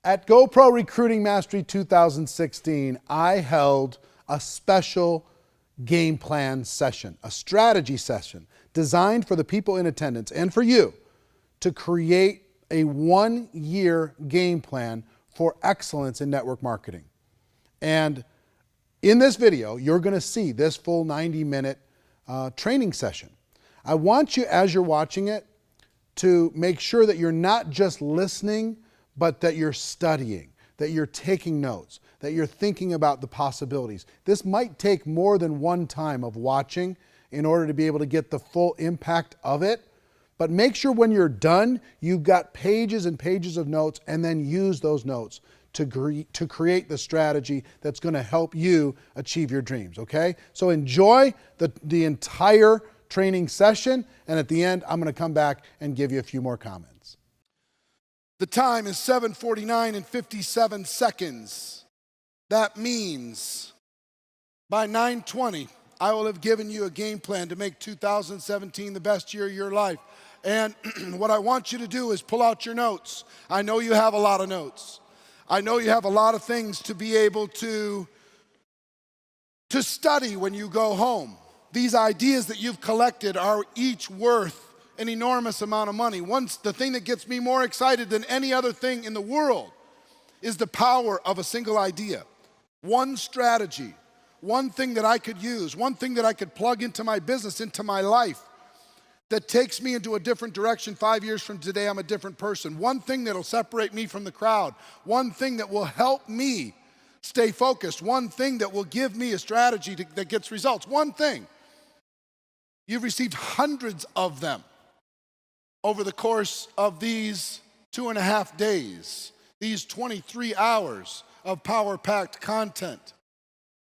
At GoPro Recruiting Mastery 2016, I held a special game plan session, a strategy session designed for the people in attendance and for you to create a 1-year game plan for excellence in network marketing. And in this video, you're going to see this full 90-minute training session. I want you, as you're watching it, to make sure that you're not just listening, but that you're studying, that you're taking notes, that you're thinking about the possibilities. This might take more than one time of watching in order to be able to get the full impact of it. But make sure when you're done, you've got pages and pages of notes, and then use those notes to create the strategy that's going to help you achieve your dreams, okay? So enjoy the entire training session, and at the end, I'm going to come back and give you a few more comments. The time is 7:49 and 57 seconds. That means by 9:20, I will have given you a game plan to make 2017 the best year of your life. And what I want you to do is pull out your notes. I know you have a lot of notes. I know you have a lot of things to be able to study when you go home. These ideas that you've collected are each worth an enormous amount of money. The thing that gets me more excited than any other thing in the world is the power of a single idea. One strategy, one thing that I could use, one thing that I could plug into my business, into my life, that takes me into a different direction. 5 years from today, I'm a different person. One thing that'll separate me from the crowd. One thing that will help me stay focused. One thing that will give me a strategy that gets results. One thing. You've received hundreds of them over the course of these 2.5 days, these 23 hours of power-packed content.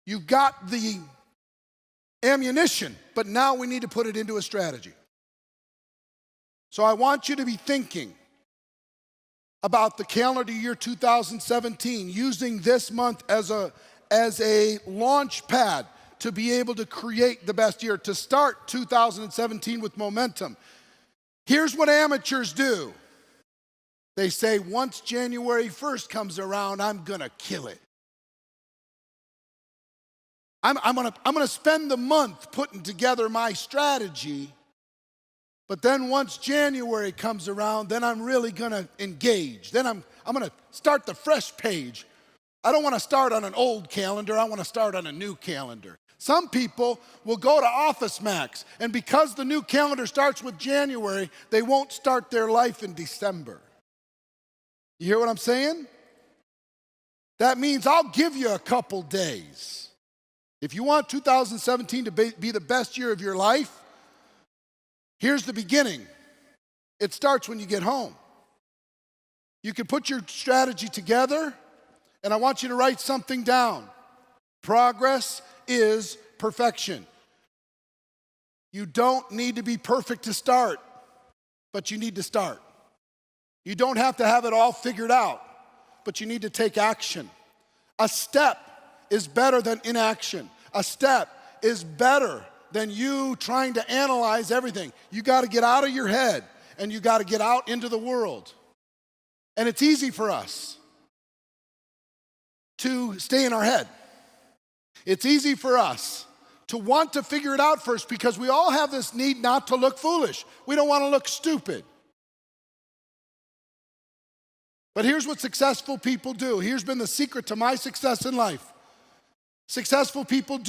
You've got the ammunition, but now we need to put it into a strategy. So I want you to be thinking about the calendar year 2017, using this month as a launch pad to be able to create the best year, to start 2017 with momentum. Here's what amateurs do. They say, once January 1st comes around, I'm gonna kill it. I'm gonna spend the month putting together my strategy, but then once January comes around, then I'm really gonna engage. Then I'm gonna start the fresh page. I don't wanna start on an old calendar, I wanna start on a new calendar. Some people will go to Office Max, and because the new calendar starts with January, they won't start their life in December. You hear what I'm saying? That means I'll give you a couple days. If you want 2017 to be the best year of your life, here's the beginning. It starts when you get home. You can put your strategy together, and I want you to write something down. Progress is perfection. You don't need to be perfect to start, but you need to start. You don't have to have it all figured out, but you need to take action. A step is better than inaction. A step is better than you trying to analyze everything. You got to get out of your head, and you got to get out into the world. And it's easy for us to stay in our head. It's easy for us to want to figure it out first because we all have this need not to look foolish. We don't want to look stupid. But here's what successful people do. Here's been the secret to my success in life. Successful people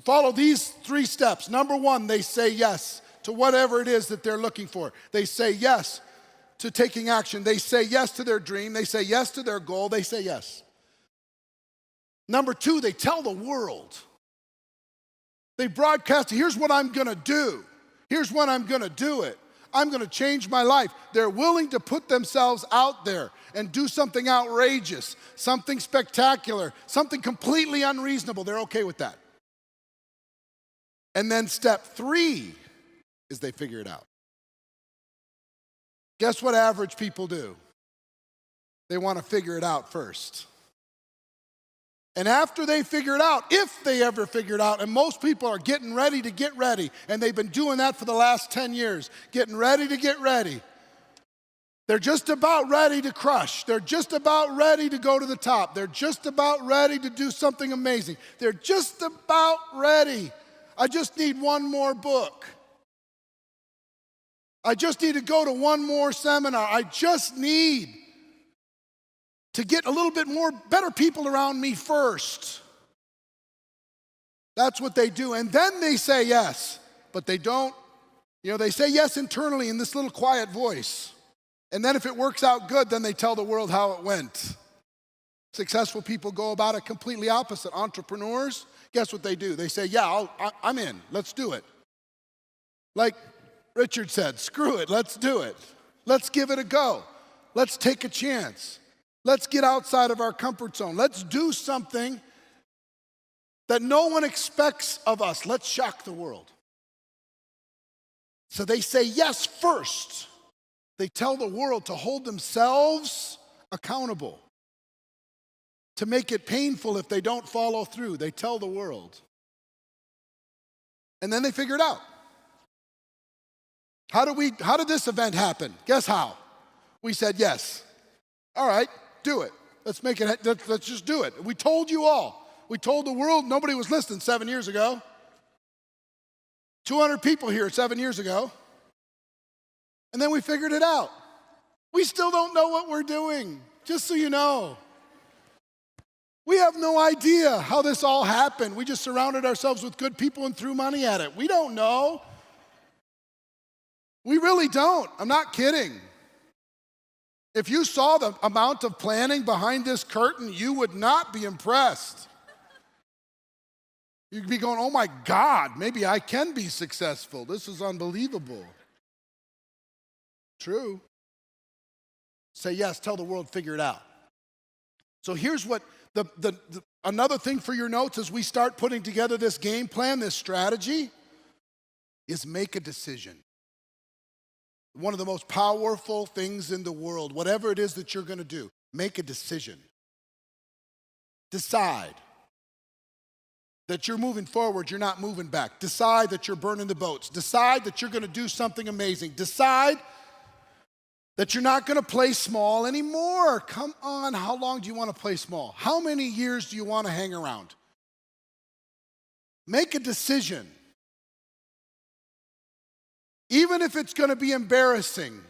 follow these 3 steps. Number 1, they say yes to whatever it is that they're looking for. They say yes to taking action. They say yes to their dream. They say yes to their goal. They say yes. Number 2, they tell the world. They broadcast, here's what I'm gonna do. Here's when I'm gonna do it. I'm gonna change my life. They're willing to put themselves out there and do something outrageous, something spectacular, something completely unreasonable. They're okay with that. And then step 3 is they figure it out. Guess what average people do? They wanna figure it out first. And after they figure it out, if they ever figure it out, and most people are getting ready to get ready, and they've been doing that for the last 10 years, getting ready to get ready. They're just about ready to crush. They're just about ready to go to the top. They're just about ready to do something amazing. They're just about ready. I just need one more book. I just need to go to one more seminar. I just need to get a little bit more better people around me first. That's what they do. And then they say yes, but they don't. They say yes internally in this little quiet voice. And then if it works out good, then they tell the world how it went. Successful people go about it completely opposite. Entrepreneurs, guess what they do? They say, yeah, I'm in. Let's do it. Like Richard said, screw it. Let's do it. Let's give it a go. Let's take a chance. Let's get outside of our comfort zone. Let's do something that no one expects of us. Let's shock the world. So they say yes first. They tell the world to hold themselves accountable, to make it painful if they don't follow through. They tell the world. And then they figure it out. How did this event happen? Guess how? We said yes. All right, do it. Let's just do it. We told you all. We told the world. Nobody was listening 7 years ago. 200 people here 7 years ago. And then we figured it out. We still don't know what we're doing, just so you know. We have no idea how this all happened. We just surrounded ourselves with good people and threw money at it. We don't know. We really don't. I'm not kidding. If you saw the amount of planning behind this curtain, you would not be impressed. You'd be going, oh my God, maybe I can be successful. This is unbelievable. True. Say yes, tell the world, figure it out. So here's what another thing for your notes as we start putting together this game plan, this strategy, is make a decision. One of the most powerful things in the world, whatever it is that you're going to do, make a decision. Decide that you're moving forward, you're not moving back. Decide that you're burning the boats. Decide that you're going to do something amazing. Decide that you're not going to play small anymore. Come on, how long do you want to play small? How many years do you want to hang around? Make a decision. Even if it's going to be embarrassing,